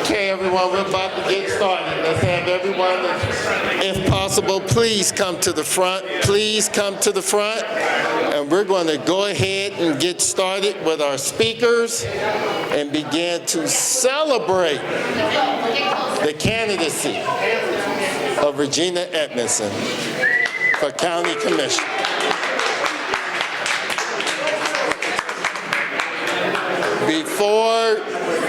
Okay, everyone, we're about to get started. Let's have everyone, if possible, please come to the front. Please come to the front. And we're going to go ahead and get started with our speakers and begin to celebrate the candidacy of Regina Edmondson for County Commissioner.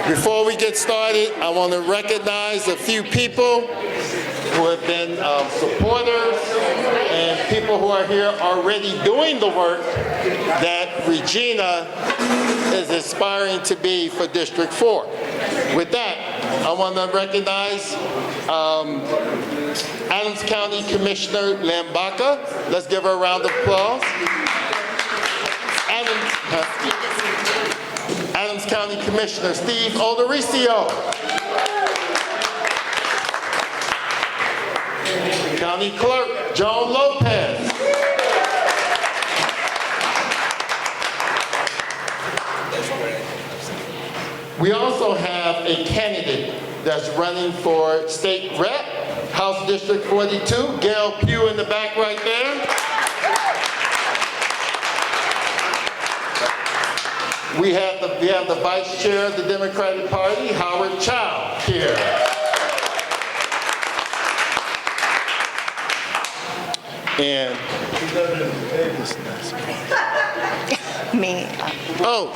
Before we get started, I want to recognize a few people who have been supporters and people who are here already doing the work that Regina is aspiring to be for District 4. With that, I want to recognize Adams County Commissioner Lambaka. Let's give her a round of applause. Adams County Commissioner Steve Oloricio. County Clerk Joan Lopez. We also have a candidate that's running for state rep, House District 42, Gail Pugh in the back right there. We have the Vice Chair of the Democratic Party, Howard Chow, here. And me. Oh.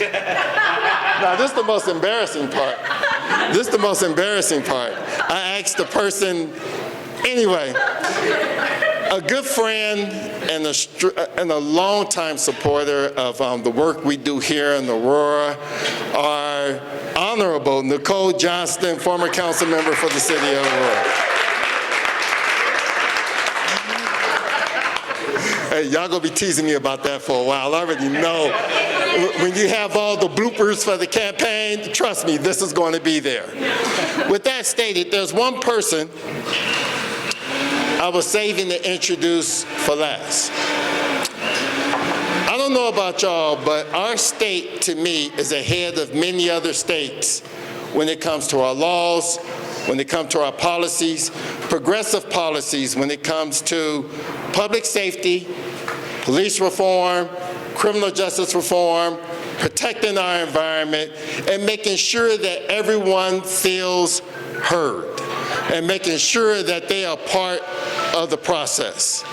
Now this is the most embarrassing part. This is the most embarrassing part. I asked the person, anyway, a good friend and a longtime supporter of the work we do here in Aurora, our Honorable Nicole Johnston, former council member for the city of Aurora. Hey, y'all gonna be teasing me about that for a while. I already know. When you have all the bloopers for the campaign, trust me, this is going to be there. With that stated, there's one person I was saving to introduce for last. I don't know about y'all, but our state, to me, is ahead of many other states when it comes to our laws, when it comes to our policies, progressive policies when it comes to public safety, police reform, criminal justice reform, protecting our environment, and making sure that everyone feels heard, and making sure that they are part of the process.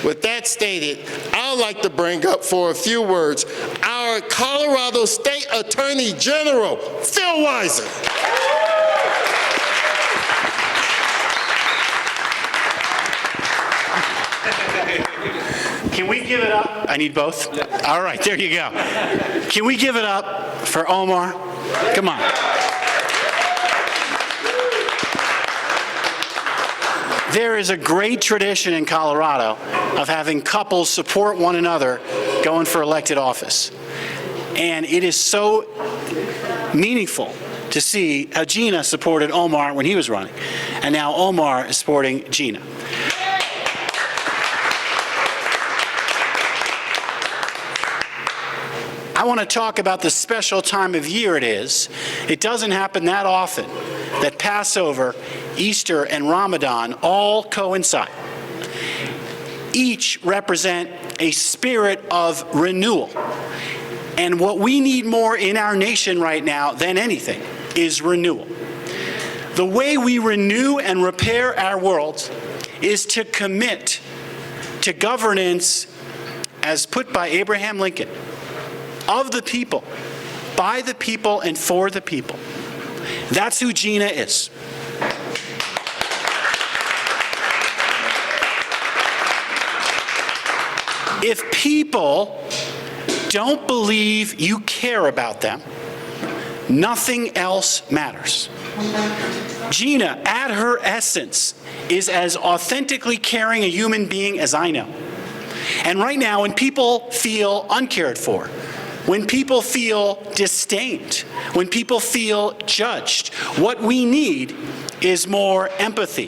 With that stated, I would like to bring up for a few words our Colorado State Attorney General, Phil Weiser. Can we give it up? I need both. All right, there you go. Can we give it up for Omar? Come on. There is a great tradition in Colorado of having couples support one another going for elected office. And it is so meaningful to see how Gina supported Omar when he was running. And now Omar is supporting Gina. I want to talk about the special time of year it is. It doesn't happen that often that Passover, Easter, and Ramadan all coincide. Each represent a spirit of renewal. And what we need more in our nation right now than anything is renewal. The way we renew and repair our world is to commit to governance as put by Abraham Lincoln, of the people, by the people, and for the people. That's who Gina is. If people don't believe you care about them, nothing else matters. Gina, at her essence, is as authentically caring a human being as I know. And right now, when people feel uncared for, when people feel disdained, when people feel judged, what we need is more empathy.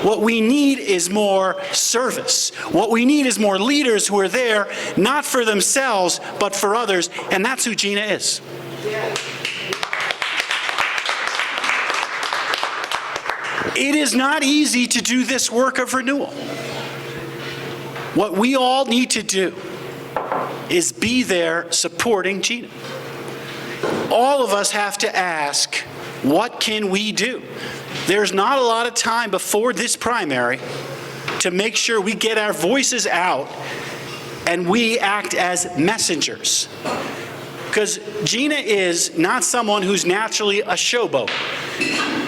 What we need is more service. What we need is more leaders who are there, not for themselves, but for others, and that's who Gina is. It is not easy to do this work of renewal. What we all need to do is be there supporting Gina. All of us have to ask, what can we do? There's not a lot of time before this primary to make sure we get our voices out and we act as messengers. Because Gina is not someone who's naturally a showboat.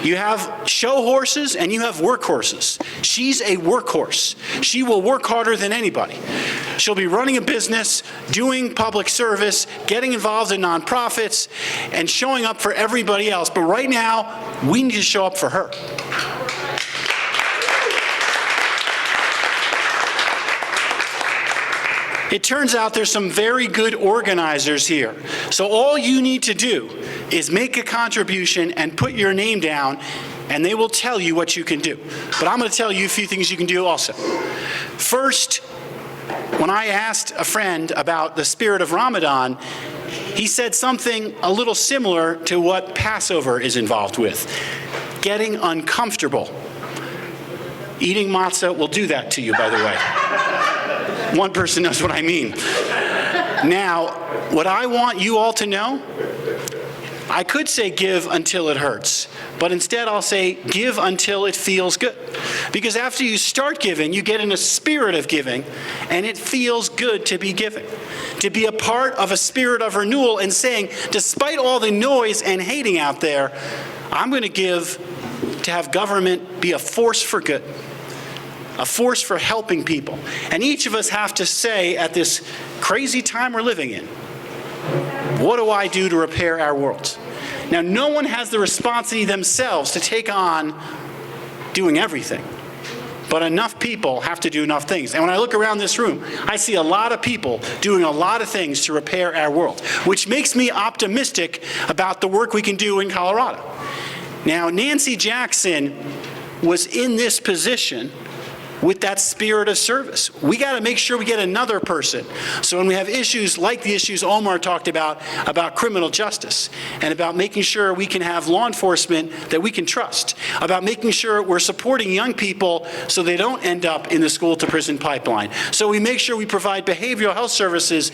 You have show horses and you have workhorses. She's a workhorse. She will work harder than anybody. She'll be running a business, doing public service, getting involved in nonprofits, and showing up for everybody else. But right now, we need to show up for her. It turns out there's some very good organizers here. So all you need to do is make a contribution and put your name down, and they will tell you what you can do. But I'm going to tell you a few things you can do also. First, when I asked a friend about the spirit of Ramadan, he said something a little similar to what Passover is involved with: getting uncomfortable. Eating matzah will do that to you, by the way. One person knows what I mean. Now, what I want you all to know, I could say give until it hurts, but instead I'll say give until it feels good. Because after you start giving, you get in a spirit of giving, and it feels good to be giving. To be a part of a spirit of renewal and saying, despite all the noise and hating out there, I'm going to give to have government be a force for good. A force for helping people. And each of us have to say at this crazy time we're living in, what do I do to repair our world? Now, no one has the responsibility themselves to take on doing everything. But enough people have to do enough things. And when I look around this room, I see a lot of people doing a lot of things to repair our world, which makes me optimistic about the work we can do in Colorado. Now, Nancy Jackson was in this position with that spirit of service. We got to make sure we get another person. So when we have issues like the issues Omar talked about criminal justice, and about making sure we can have law enforcement that we can trust, about making sure we're supporting young people so they don't end up in the school to prison pipeline. So we make sure we provide behavioral health services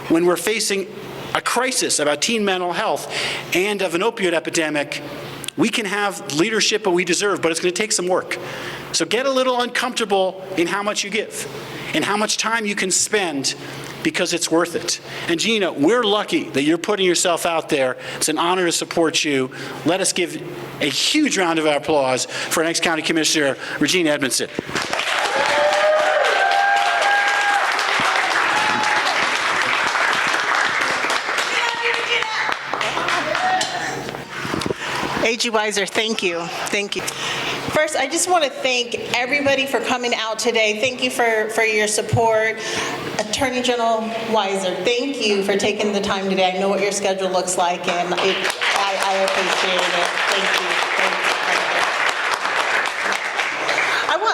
when we're facing a crisis about teen mental health and of an opioid epidemic. We can have leadership that we deserve, but it's going to take some work. So get a little uncomfortable in how much you give and how much time you can spend, because it's worth it. And Gina, we're lucky that you're putting yourself out there. It's an honor to support you. Let us give a huge round of applause for our next County Commissioner, Regina Edmondson. A.G. Weiser, thank you. Thank you. First, I just want to thank everybody for coming out today. Thank you for your support. Attorney General Weiser, thank you for taking the time today. I know what your schedule looks like, and I appreciate it. Thank you.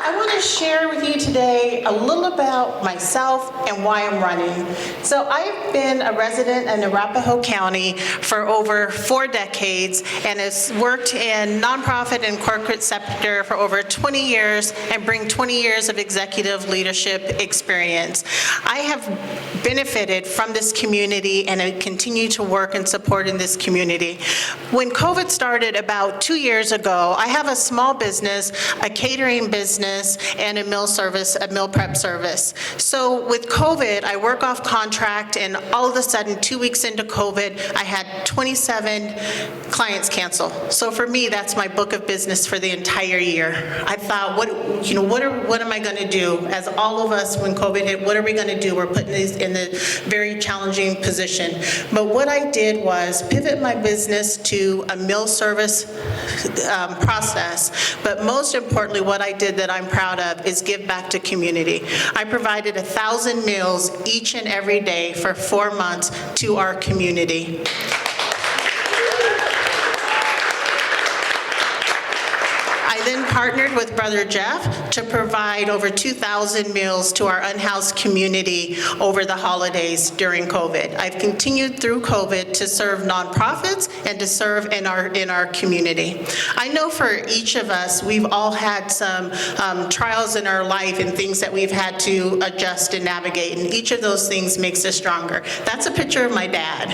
I want to share with you today a little about myself and why I'm running. So I've been a resident in Arapahoe County for over 4 decades and has worked in nonprofit and corporate sector for over 20 years and bring 20 years of executive leadership experience. I have benefited from this community and I continue to work and support in this community. When COVID started about 2 years ago, I have a small business, a catering business, and a meal prep service. So with COVID, I work off contract, and all of a sudden, 2 weeks into COVID, I had 27 clients cancel. So for me, that's my book of business for the entire year. I thought, what am I going to do? As all of us, when COVID hit, what are we going to do? We're putting these in a very challenging position. But what I did was pivot my business to a meal service process. But most importantly, what I did that I'm proud of is give back to community. I provided 1,000 meals each and every day for 4 months to our community. I then partnered with Brother Jeff to provide over 2,000 meals to our unhoused community over the holidays during COVID. I've continued through COVID to serve nonprofits and to serve in our community. I know for each of us, we've all had some trials in our life and things that we've had to adjust and navigate, and each of those things makes us stronger. That's a picture of my dad.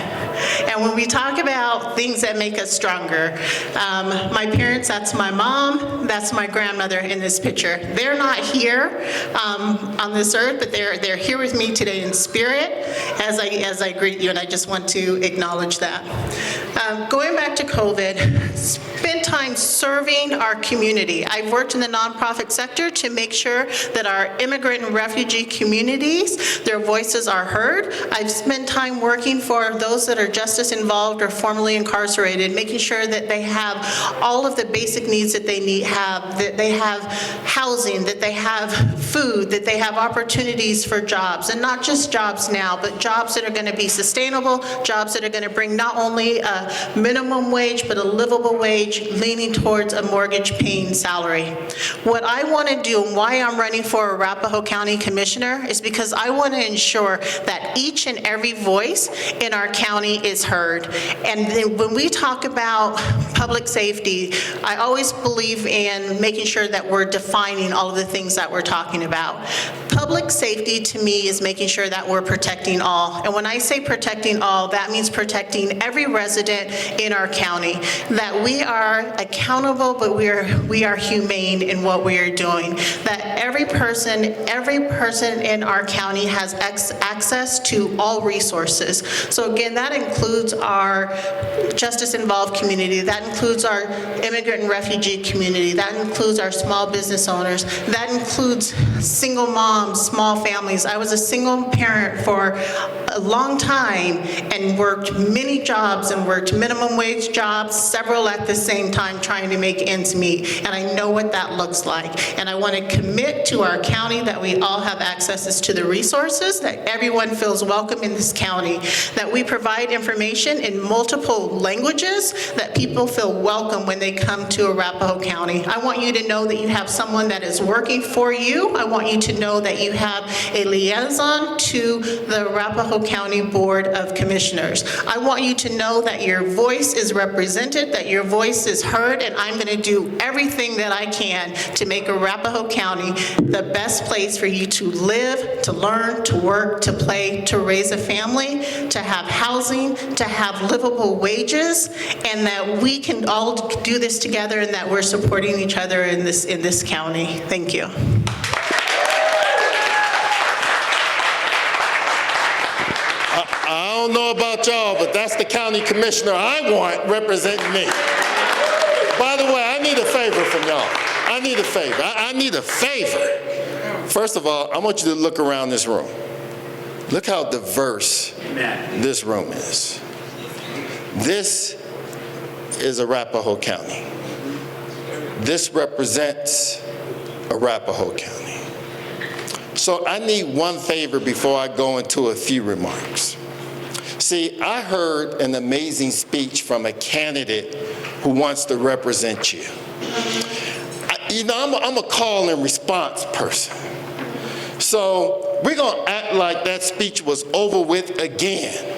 And when we talk about things that make us stronger, my parents, that's my mom, that's my grandmother in this picture. They're not here on this earth, but they're here with me today in spirit as I greet you, and I just want to acknowledge that. Going back to COVID, spend time serving our community. I've worked in the nonprofit sector to make sure that our immigrant and refugee communities, their voices are heard. I've spent time working for those that are justice involved or formerly incarcerated, making sure that they have all of the basic needs that they need, that they have housing, that they have food, that they have opportunities for jobs, and not just jobs now, but jobs that are going to be sustainable, jobs that are going to bring not only a minimum wage, but a livable wage, leaning towards a mortgage-paying salary. What I want to do and why I'm running for Arapahoe County Commissioner is because I want to ensure that each and every voice in our county is heard. And then when we talk about public safety, I always believe in making sure that we're defining all of the things that we're talking about. Public safety to me is making sure that we're protecting all. And when I say protecting all, that means protecting every resident in our county, that we are accountable, but we are humane in what we are doing, that every person in our county has access to all resources. So again, that includes our justice-involved community, that includes our immigrant and refugee community, that includes our small business owners, that includes single moms, small families. I was a single parent for a long time and worked many jobs and worked minimum wage jobs, several at the same time trying to make ends meet. And I know what that looks like. And I want to commit to our county that we all have access to the resources, that everyone feels welcome in this county, that we provide information in multiple languages, that people feel welcome when they come to Arapahoe County. I want you to know that you have someone that is working for you. I want you to know that you have a liaison to the Arapahoe County Board of Commissioners. I want you to know that your voice is represented, that your voice is heard, and I'm going to do everything that I can to make Arapahoe County the best place for you to live, to learn, to work, to play, to raise a family, to have housing, to have livable wages, and that we can all do this together and that we're supporting each other in this county. Thank you. I don't know about y'all, but that's the county commissioner I want representing me. By the way, I need a favor from y'all. I need a favor. I need a favor. First of all, I want you to look around this room. Look how diverse this room is. This is Arapahoe County. This represents Arapahoe County. So I need one favor before I go into a few remarks. See, I heard an amazing speech from a candidate who wants to represent you. I'm a call and response person. So we're going to act like that speech was over with again.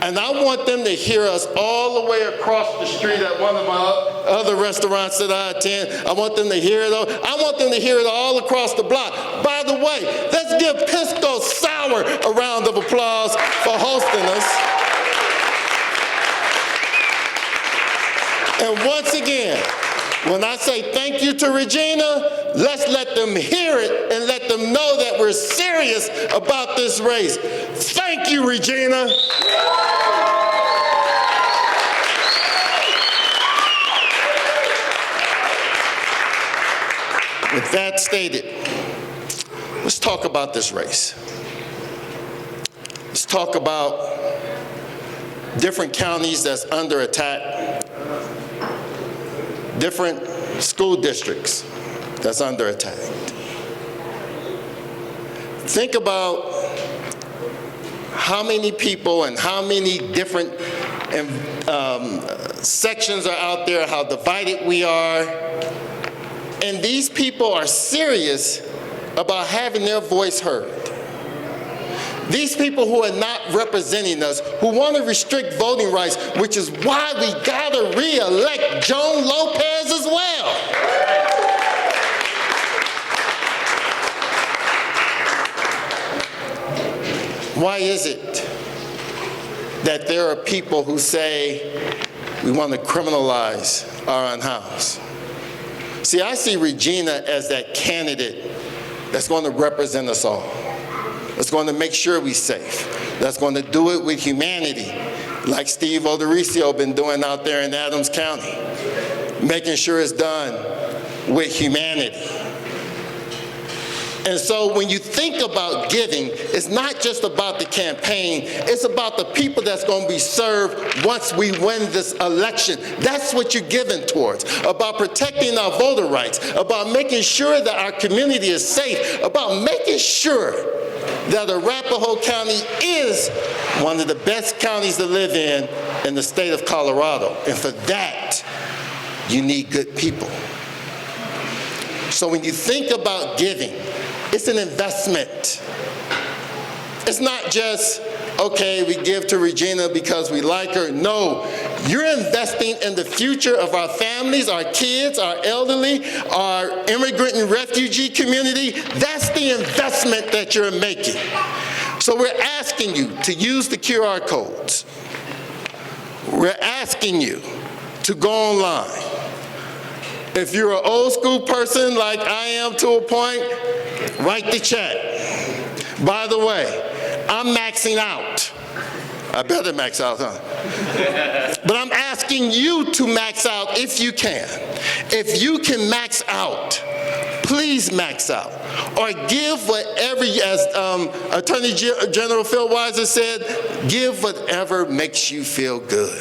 And I want them to hear us all the way across the street at one of my other restaurants that I attend. I want them to hear it. I want them to hear it all across the block. By the way, let's give Pisco Sour a round of applause for hosting us. And once again, when I say thank you to Regina, let's let them hear it and let them know that we're serious about this race. Thank you, Regina. With that stated, let's talk about this race. Let's talk about different counties that's under attack, different school districts that's under attack. Think about how many people and how many different sections are out there, how divided we are. And these people are serious about having their voice heard. These people who are not representing us, who want to restrict voting rights, which is why we gotta re-elect Joan Lopez as well. Why is it that there are people who say we want to criminalize our own house? See, I see Regina as that candidate that's going to represent us all, that's going to make sure we're safe, that's going to do it with humanity, like Steve O'Dorisio been doing out there in Adams County, making sure it's done with humanity. And so when you think about giving, it's not just about the campaign, it's about the people that's going to be served once we win this election. That's what you're giving towards, about protecting our voter rights, about making sure that our community is safe, about making sure that Arapahoe County is one of the best counties to live in the state of Colorado. And for that, you need good people. So when you think about giving, it's an investment. It's not just, okay, we give to Regina because we like her. No, you're investing in the future of our families, our kids, our elderly, our immigrant and refugee community. That's the investment that you're making. So we're asking you to use the QR codes. We're asking you to go online. If you're an old school person like I am to a point, write the check. By the way, I'm maxing out. I better max out, huh? But I'm asking you to max out if you can. If you can max out, please max out. Or give whatever, as Attorney General Phil Weiser said, give whatever makes you feel good.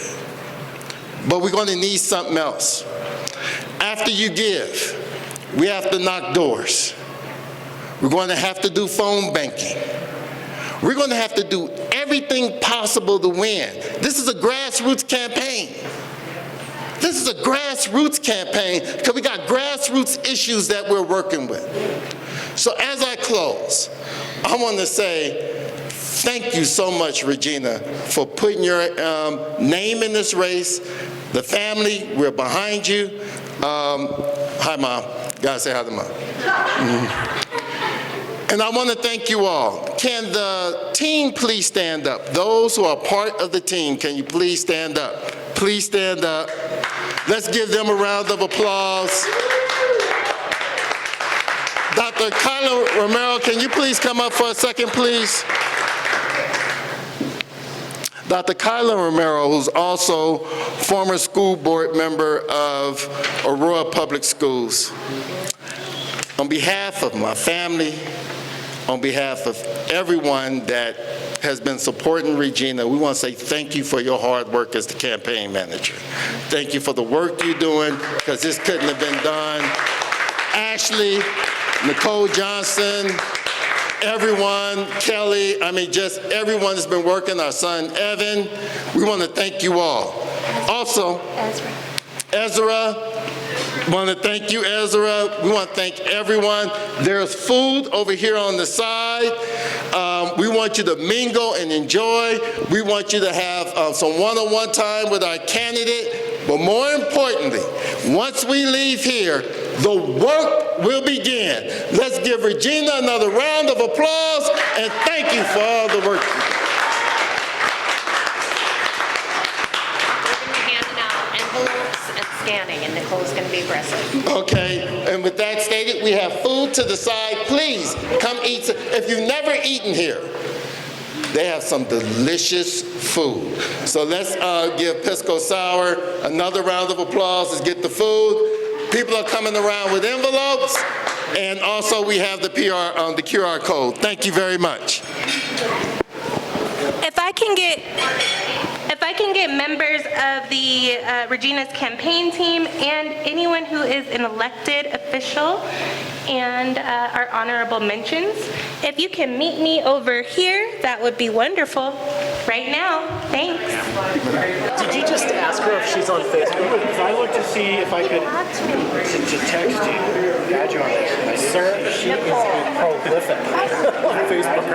But we're going to need something else. After you give, we have to knock doors. We're going to have to do phone banking. We're going to have to do everything possible to win. This is a grassroots campaign. This is a grassroots campaign because we got grassroots issues that we're working with. So as I close, I want to say thank you so much, Regina, for putting your name in this race. The family, we're behind you. Hi, Mom. Gotta say hi to Mom. And I want to thank you all. Can the team please stand up? Those who are part of the team, can you please stand up? Please stand up. Let's give them a round of applause. Dr. Kyla Romero, can you please come up for a second, please? Dr. Kyla Romero, who's also former school board member of Aurora Public Schools. On behalf of my family, on behalf of everyone that has been supporting Regina, we want to say thank you for your hard work as the campaign manager. Thank you for the work you're doing, because this couldn't have been done. Ashley, Nicole Johnson, everyone, Kelly, I mean, just everyone that's been working, our son Evan, we want to thank you all. Also, Ezra, want to thank you, Ezra. We want to thank everyone. There's food over here on the side. We want you to mingle and enjoy. We want you to have some one-on-one time with our candidate. But more importantly, once we leave here, the work will begin. Let's give Regina another round of applause and thank you for all the work. Scanning, and Nicole's going to be aggressive. Okay, and with that stated, we have food to the side. Please come eat. If you've never eaten here, they have some delicious food. So let's give Pisco Sour another round of applause. Let's get the food. People are coming around with envelopes, and also we have the QR code. Thank you very much. If I can get get members of the Regina's campaign team and anyone who is an elected official and our honorable mentions. If you can meet me over here, that would be wonderful. Right now, thanks. Did you just ask her if she's on Facebook? I looked to see if I could to text you, add you on this. Sir, she is prolific on Facebook.